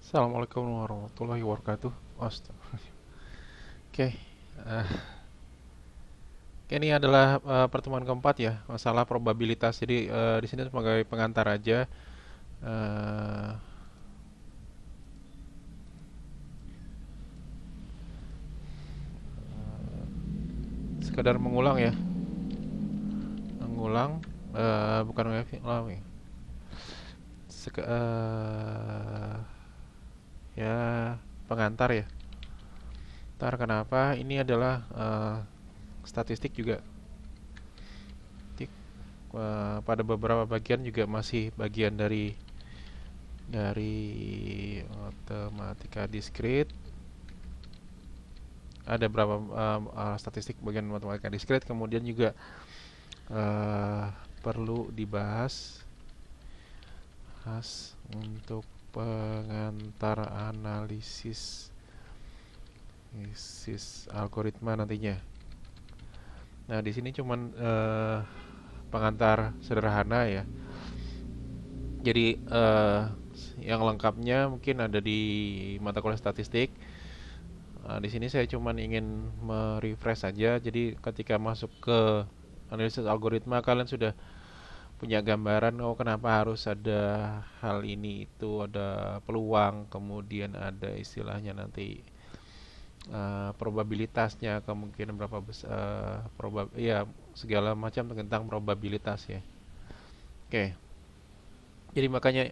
Assalamualaikum warahmatullahi wabarakatuh. Astagfirullah. Oke, eh, ini adalah pertemuan keempat ya, masalah probabilitas. Jadi di sini sebagai pengantar aja, eh, sekedar mengulang ya, mengulang, bukan mengulang ya. Ya pengantar ya. Ntar kenapa? Ini adalah statistik juga. Pada beberapa bagian juga masih bagian dari matematika diskrit. Ada berapa statistik bagian matematika diskrit, kemudian juga uh, perlu dibahas untuk pengantar analisis algoritma nantinya. Nah, di sini cuman pengantar sederhana ya. Jadi yang lengkapnya mungkin ada di mata kuliah statistik. Di sini saya cuma ingin merefresh saja. Jadi ketika masuk ke analisis algoritma, kalian sudah punya gambaran, oh kenapa harus ada hal ini itu, ada peluang, kemudian ada istilahnya nanti probabilitasnya, kemungkinan berapa besar, ya segala macam tentang probabilitas ya. Oke, jadi makanya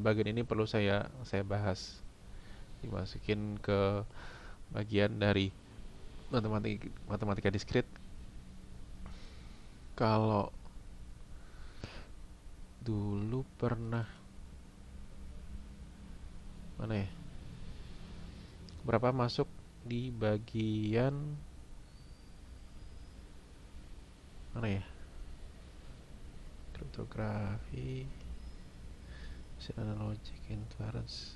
bagian ini perlu saya bahas, dimasukin ke bagian dari matematika diskrit. Kalau dulu pernah mana ya? Berapa masuk di bagian mana ya? Kriptografi, logic, inference,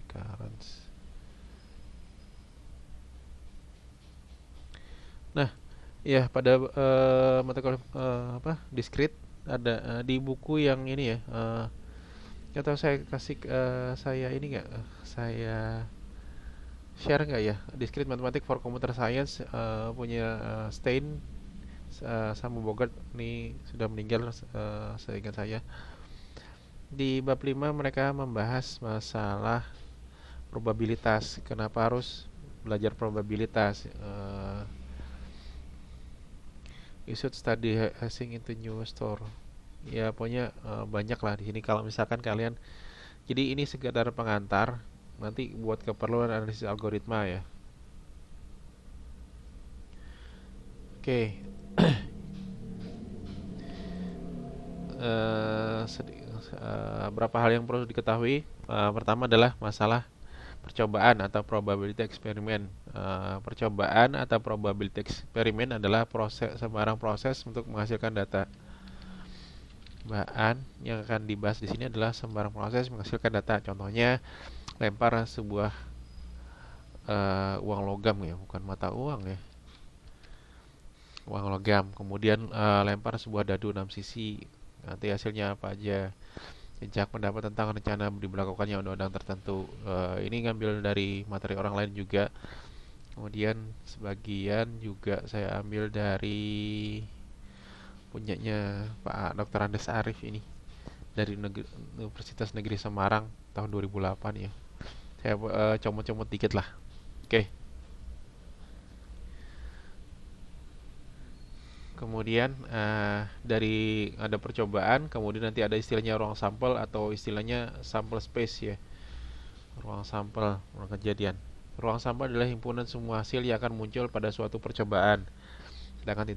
recurrence. Nah, ya pada mata kuliah diskrit ada di buku yang ini ya. Nggak tahu saya kasih saya ini nggak saya share nggak ya, Discrete Mathematics for Computer Science punya Stein sama Bogart, ini sudah meninggal seingat saya. Di bab 5 mereka membahas masalah probabilitas. Kenapa harus belajar probabilitas? You should study hashing into new store. Ya pokoknya banyak lah di sini kalau misalkan kalian. Jadi ini sekedar pengantar nanti buat keperluan analisis algoritma ya. Oke, berapa hal yang perlu diketahui. Pertama adalah masalah percobaan atau probability eksperimen. Percobaan atau probability eksperimen adalah sembarang proses untuk menghasilkan data. Bahan yang akan dibahas di sini adalah sembarang proses menghasilkan data. Contohnya lempar sebuah uang logam ya, bukan mata uang ya. Uang logam, kemudian lempar sebuah dadu 6 sisi. Nanti hasilnya apa aja? Jejak pendapat tentang rencana diberlakukannya undang-undang tertentu. Ini ngambil dari materi orang lain juga. Kemudian sebagian juga saya ambil dari punyanya Pak Dr. Andes Arif ini dari Universitas Negeri Semarang tahun 2008 ya. Saya comot-comot dikit lah. Oke. Kemudian dari ada percobaan, kemudian nanti ada istilahnya ruang sampel atau istilahnya sample space ya. Ruang sampel, ruang kejadian. Ruang sampel adalah himpunan semua hasil yang akan muncul pada suatu percobaan. Sedangkan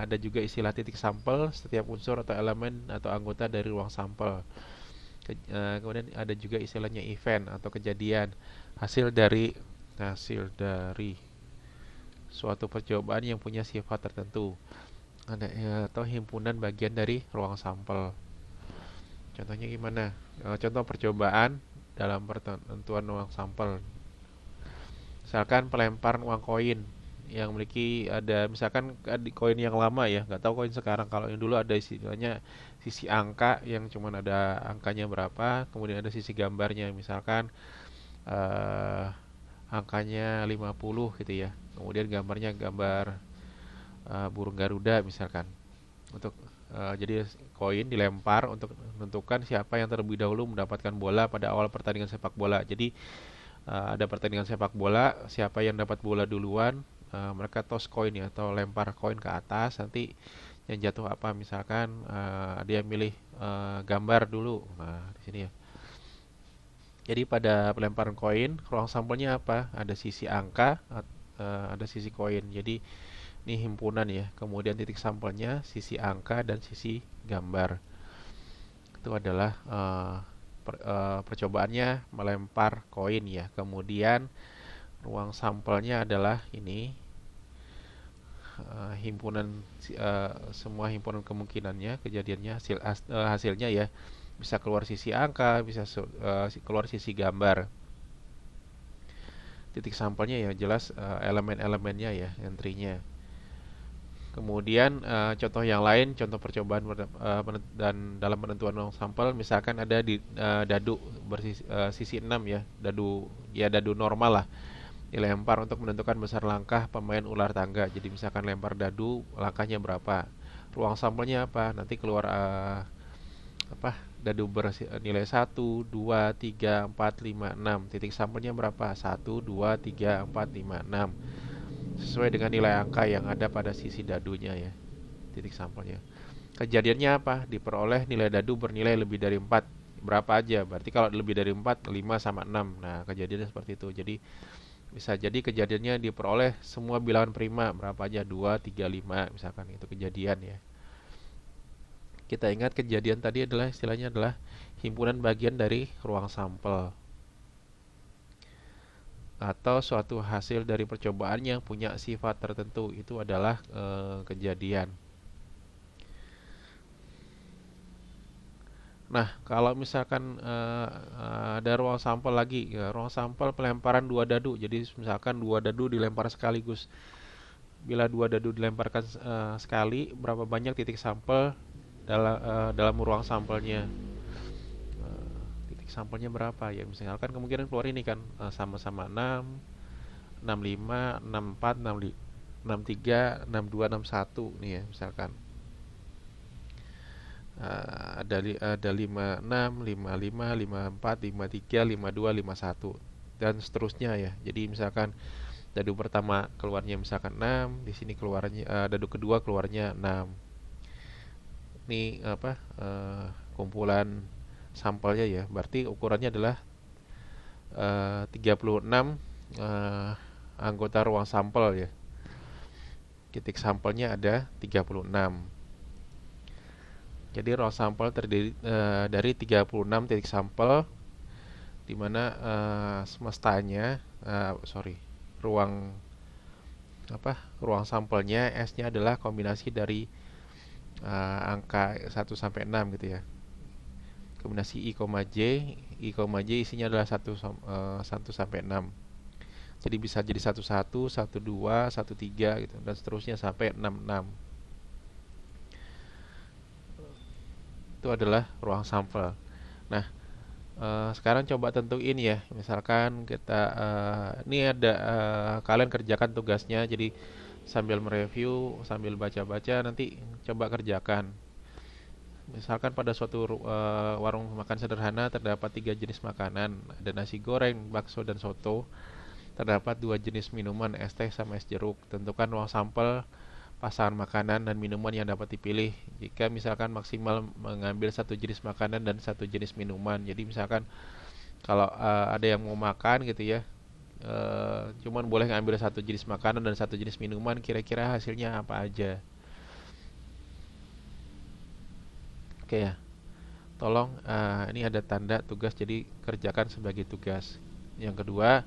ada juga istilah titik sampel, setiap unsur atau elemen atau anggota dari ruang sampel. Kemudian ada juga istilahnya event atau kejadian, hasil dari suatu percobaan yang punya sifat tertentu. Ada atau himpunan bagian dari ruang sampel. Contohnya gimana? Contoh percobaan dalam pertentuan ruang sampel. Misalkan pelemparan uang koin. yang memiliki ada misalkan di koin yang lama ya, nggak tahu koin sekarang. Kalau yang dulu ada istilahnya sisi angka yang cuman ada angkanya berapa, kemudian ada sisi gambarnya, misalkan eh, angkanya 50 gitu ya. Kemudian gambarnya gambar burung Garuda misalkan. Untuk jadi koin dilempar untuk menentukan siapa yang terlebih dahulu mendapatkan bola pada awal pertandingan sepak bola. Jadi ada pertandingan sepak bola, siapa yang dapat bola duluan, mereka toss koin ya atau lempar koin ke atas, nanti yang jatuh apa, misalkan ada yang milih gambar dulu. Nah, di sini ya. Jadi pada pelemparan koin, ruang sampelnya apa? Ada sisi angka, ada sisi koin. Jadi ini himpunan ya. Kemudian titik sampelnya sisi angka dan sisi gambar. Itu adalah percobaannya melempar koin ya. Kemudian ruang sampelnya adalah ini himpunan semua himpunan kemungkinannya, kejadiannya hasilnya ya. Bisa keluar sisi angka, bisa keluar sisi gambar. Titik sampelnya ya jelas elemen-elemennya ya, entry-nya. Kemudian contoh yang lain, contoh percobaan dan dalam penentuan ruang sampel, misalkan ada di dadu sisi 6 ya, dadu normal lah, dilempar untuk menentukan besar langkah pemain ular tangga. Jadi misalkan lempar dadu, langkahnya berapa, ruang sampelnya apa, nanti keluar dadu bernilai 1, 2, 3, 4, 5, 6, titik sampelnya berapa, 1, 2, 3, 4, 5, 6, sesuai dengan nilai angka yang ada pada sisi dadunya ya, titik sampelnya. Kejadiannya apa? Diperoleh nilai dadu bernilai lebih dari 4. Berapa aja? Berarti kalau lebih dari 4, 5 sama 6. Nah, kejadiannya seperti itu. Jadi bisa jadi kejadiannya diperoleh semua bilangan prima. Berapa aja? 2, 3, 5 misalkan, itu kejadian ya. Kita ingat kejadian tadi adalah istilahnya adalah himpunan bagian dari ruang sampel atau suatu hasil dari percobaan yang punya sifat tertentu, itu adalah kejadian. Nah, kalau misalkan ada ruang sampel lagi, ya, ruang sampel pelemparan dua dadu. Jadi misalkan dua dadu dilempar sekaligus. Bila dua dadu dilemparkan sekali, berapa banyak titik sampel dalam ruang sampelnya? Titik sampelnya berapa ya? Misalkan kemungkinan keluar ini kan sama-sama 6, 65, 64, 63, 62, 61 nih ya misalkan. Ada 56, 55, 54, 53, 52, 51 dan seterusnya ya. Jadi misalkan dadu pertama keluarnya misalkan 6, di sini keluarnya dadu kedua keluarnya 6. Ini kumpulan sampelnya ya. Berarti ukurannya adalah 36 anggota ruang sampel ya. Titik sampelnya ada 36. Jadi ruang sampel terdiri dari 36 titik sampel, di mana semestanya ruang ruang sampelnya S-nya adalah kombinasi dari angka 1 sampai 6 gitu ya. Kombinasi I, J isinya adalah 1 sampai 6. Jadi bisa jadi 11, 12, 13 gitu dan seterusnya sampai 66. Itu adalah ruang sampel. Nah, sekarang coba tentuin ya. Misalkan kita ini ada kalian kerjakan tugasnya. Jadi sambil mereview, sambil baca-baca, nanti coba kerjakan. Misalkan pada suatu warung makan sederhana terdapat 3 jenis makanan, ada nasi goreng, bakso, dan soto. Terdapat 2 jenis minuman, es teh sama es jeruk. Tentukan ruang sampel pasangan makanan dan minuman yang dapat dipilih. Jika misalkan maksimal mengambil satu jenis makanan dan satu jenis minuman. Jadi misalkan kalau ada yang mau makan gitu ya, cuman boleh ngambil satu jenis makanan dan satu jenis minuman, kira-kira hasilnya apa aja? Oke ya, tolong ini ada tanda tugas, jadi kerjakan sebagai tugas. Yang kedua,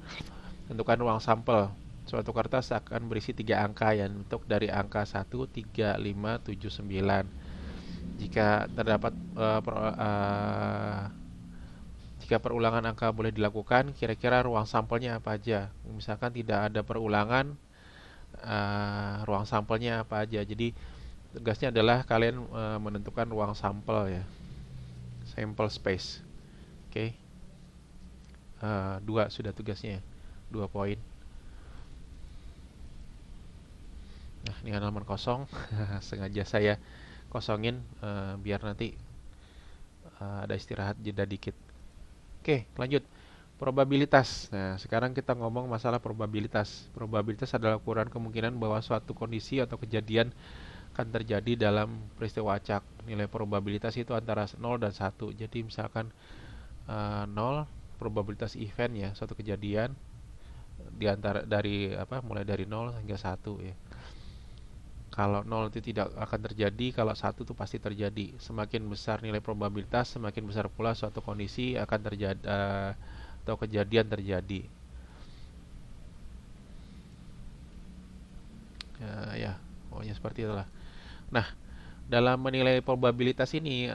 tentukan ruang sampel. Suatu kertas akan berisi 3 angka yang bentuk dari angka 1, 3, 5, 7, 9. Jika terdapat jika perulangan angka boleh dilakukan, kira-kira ruang sampelnya apa aja? Misalkan tidak ada perulangan, ruang sampelnya apa aja. Jadi tugasnya adalah kalian menentukan ruang sampel ya, sample space. Oke. Dua sudah tugasnya, 2 poin. Nah, ini halaman kosong. Sengaja saya kosongin biar nanti ada istirahat jeda dikit. Oke, lanjut. Probabilitas. Nah, sekarang kita ngomong masalah probabilitas. Probabilitas adalah ukuran kemungkinan bahwa suatu kondisi atau kejadian akan terjadi dalam peristiwa acak. Nilai probabilitas itu antara 0 dan 1. Jadi misalkan 0 probabilitas event ya, suatu kejadian di antara dari mulai dari 0 hingga 1 ya. Kalau 0 itu tidak akan terjadi, kalau 1 itu pasti terjadi. Semakin besar nilai probabilitas, semakin besar pula suatu kondisi akan terjadi atau kejadian terjadi. Ya, pokoknya seperti itulah. Nah, dalam menilai probabilitas ini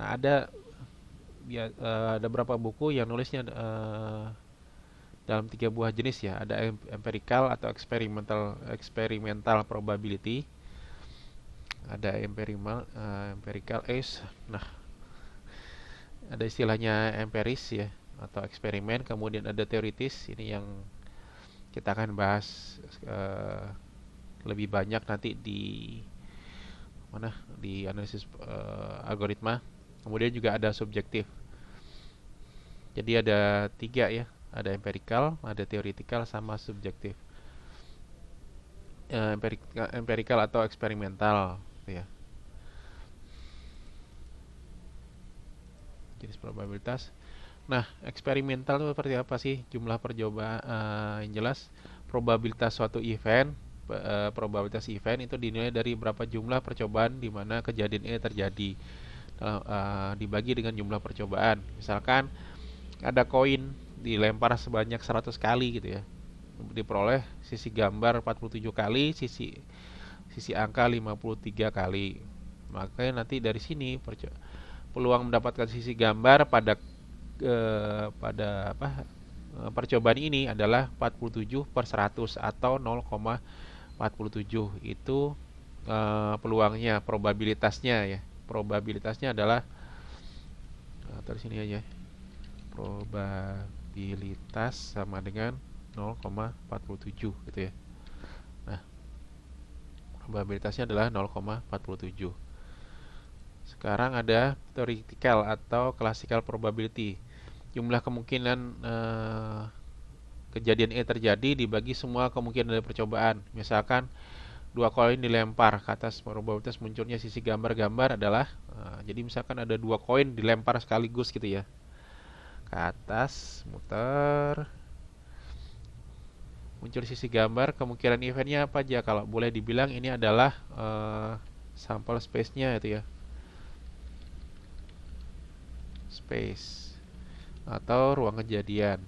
ada berapa buku yang nulisnya dalam 3 buah jenis ya. Ada empirical atau experimental probability, ada empirical ACE. Nah, ada istilahnya empiris ya atau eksperimen, kemudian ada teoritis. Ini yang kita akan bahas lebih banyak nanti di analisis algoritma. Kemudian juga ada subjektif. Jadi ada 3 ya, ada empirical, ada theoretical, sama subjektif. Empirical atau eksperimental ya, jenis probabilitas. Nah, eksperimental itu seperti apa sih? Jumlah percobaan yang jelas probabilitas suatu event, probabilitas event itu dinilai dari berapa jumlah percobaan di mana kejadian ini terjadi, dibagi dengan jumlah percobaan. Misalkan ada koin dilempar sebanyak 100 kali gitu ya, diperoleh sisi gambar 47 kali, sisi angka 53 kali. Makanya nanti dari sini peluang mendapatkan sisi gambar pada percobaan ini adalah 47/100 atau 0,47. Itu peluangnya, probabilitasnya ya. Probabilitasnya adalah taruh sini aja. Probabilitas sama dengan 0,47 gitu ya. Nah, probabilitasnya adalah 0,47. Sekarang ada theoretical atau classical probability. Jumlah kemungkinan kejadian ini terjadi dibagi semua kemungkinan dari percobaan. Misalkan 2 koin dilempar ke atas, probabilitas munculnya sisi gambar-gambar adalah jadi misalkan ada 2 koin dilempar sekaligus gitu ya, ke atas, muter, muncul sisi gambar, kemungkinan eventnya apa aja? Kalau boleh dibilang ini adalah sampel space-nya itu ya, space atau ruang kejadian.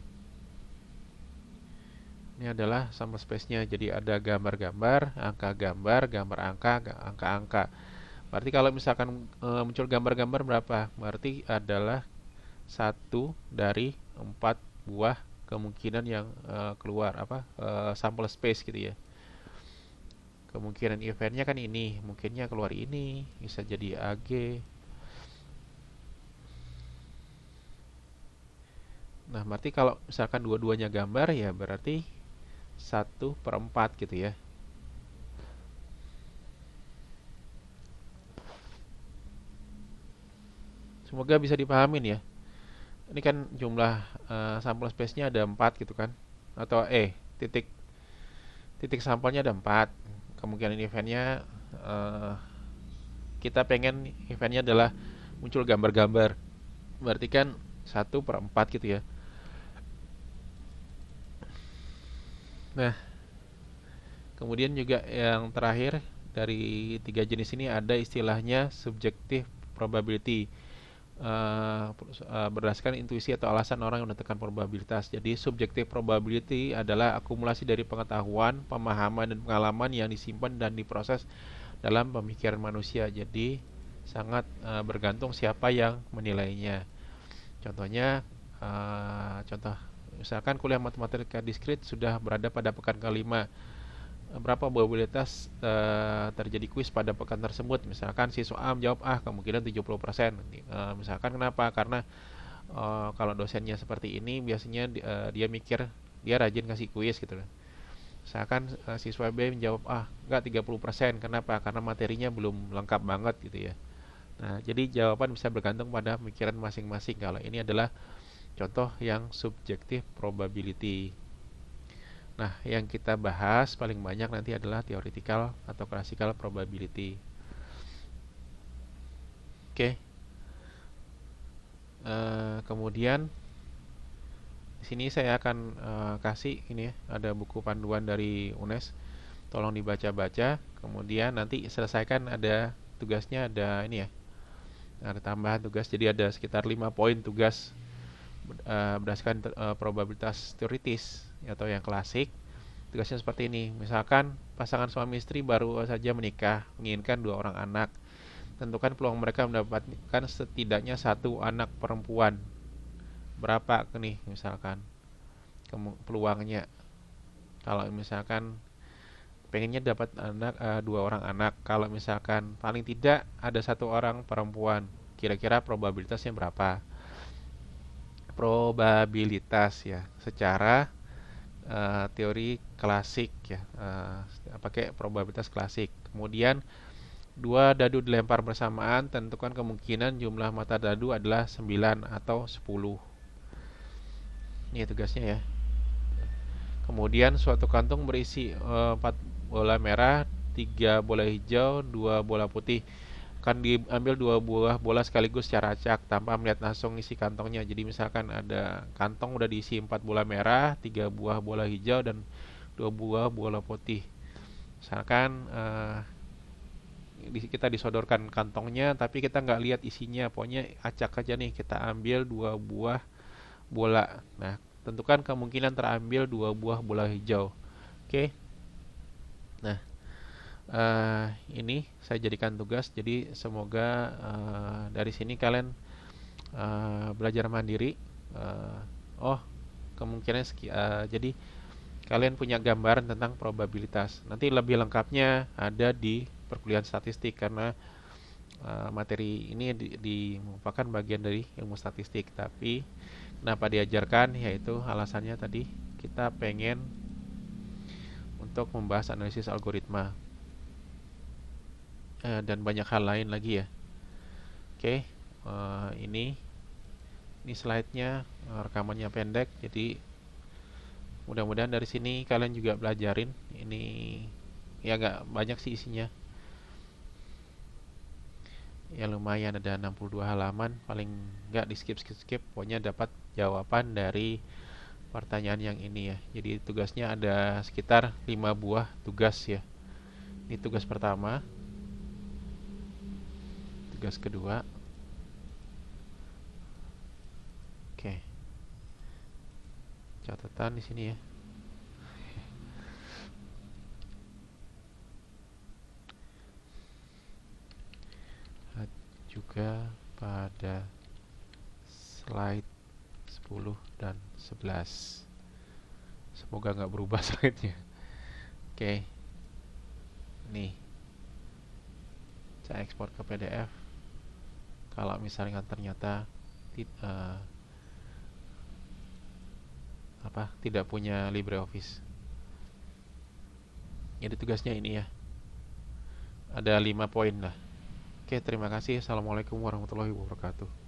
Ini adalah sampel space-nya. Jadi ada gambar-gambar, angka gambar, gambar angka, angka-angka. Berarti kalau misalkan muncul gambar-gambar berapa? Berarti adalah 1 dari 4 buah kemungkinan yang keluar sampel space gitu ya. Kemungkinan eventnya kan ini, mungkinnya keluar ini, bisa jadi AG. Nah, berarti kalau misalkan dua-duanya gambar ya berarti 1/4 gitu ya. Semoga bisa dipahamin ya. Ini kan jumlah sampel space-nya ada 4 gitu kan. Atau titik titik sampelnya ada 4. Kemungkinan eventnya kita pengen eventnya adalah muncul gambar-gambar. Berarti kan 1/4 gitu ya. Nah, kemudian juga yang terakhir dari 3 jenis ini ada istilahnya subjective probability. Berdasarkan intuisi atau alasan orang yang menentukan probabilitas. Jadi subjective probability adalah akumulasi dari pengetahuan, pemahaman, dan pengalaman yang disimpan dan diproses dalam pemikiran manusia. Jadi sangat bergantung siapa yang menilainya. Contohnya, contoh misalkan kuliah matematika diskrit sudah berada pada pekan kelima. berapa probabilitas terjadi kuis pada pekan tersebut. Misalkan siswa A menjawab A, kemungkinan 70%. Misalkan kenapa? Karena kalau dosennya seperti ini biasanya dia mikir dia rajin kasih kuis gitu loh. Misalkan siswa B menjawab A, enggak 30%. Kenapa? Karena materinya belum lengkap banget gitu ya. Nah, jadi jawaban bisa bergantung pada pemikiran masing-masing. Kalau ini adalah contoh yang subjektif probability. Nah, yang kita bahas paling banyak nanti adalah theoretical atau classical probability. Oke. Kemudian di sini saya akan kasih ini ya, ada buku panduan dari UNES. Tolong dibaca-baca. Kemudian nanti selesaikan, ada tugasnya, ada ini ya. Ada tambahan tugas. Jadi ada sekitar 5 poin tugas berdasarkan probabilitas teoritis atau yang klasik. Tugasnya seperti ini. Misalkan pasangan suami istri baru saja menikah, menginginkan 2 orang anak. Tentukan peluang mereka mendapatkan setidaknya 1 anak perempuan. Berapa nih misalkan peluangnya? Kalau misalkan pengennya dapat 2 orang anak, kalau misalkan paling tidak ada 1 orang perempuan, kira-kira probabilitasnya berapa? Probabilitas ya, secara teori klasik ya, pakai probabilitas klasik. Kemudian 2 dadu dilempar bersamaan, tentukan kemungkinan jumlah mata dadu adalah 9 atau 10. Ini tugasnya ya. Kemudian suatu kantung berisi 4 bola merah, 3 bola hijau, 2 bola putih. Akan diambil 2 buah bola sekaligus secara acak tanpa melihat langsung isi kantongnya. Jadi misalkan ada kantong udah diisi 4 bola merah, 3 buah bola hijau, dan 2 buah bola putih. Misalkan kita disodorkan kantongnya tapi kita nggak lihat isinya, pokoknya acak aja nih, kita ambil 2 buah bola. Nah, tentukan kemungkinan terambil 2 buah bola hijau. Oke. Nah, ini saya jadikan tugas. Jadi semoga dari sini kalian belajar mandiri. Oh, kemungkinan jadi kalian punya gambaran tentang probabilitas. Nanti lebih lengkapnya ada di perkuliahan statistik, karena materi ini merupakan bagian dari ilmu statistik. Tapi kenapa diajarkan? Yaitu alasannya tadi kita pengen untuk membahas analisis algoritma dan banyak hal lain lagi ya. Oke, ini slide-nya, rekamannya pendek, jadi mudah-mudahan dari sini kalian juga belajarin. Ini ya nggak banyak sih isinya, ya lumayan, ada 62 halaman, paling nggak di skip, pokoknya dapat jawaban dari pertanyaan yang ini ya. Jadi tugasnya ada sekitar 5 buah tugas ya. Ini tugas pertama, tugas kedua. Oke, catatan di sini ya. Lihat juga pada slide 10 dan 11. Semoga nggak berubah slide-nya. Oke, nih saya ekspor ke PDF. Kalau misalnya ternyata tidak punya LibreOffice, jadi tugasnya ini ya, ada 5 poin lah. Oke, terima kasih. Assalamualaikum warahmatullahi wabarakatuh.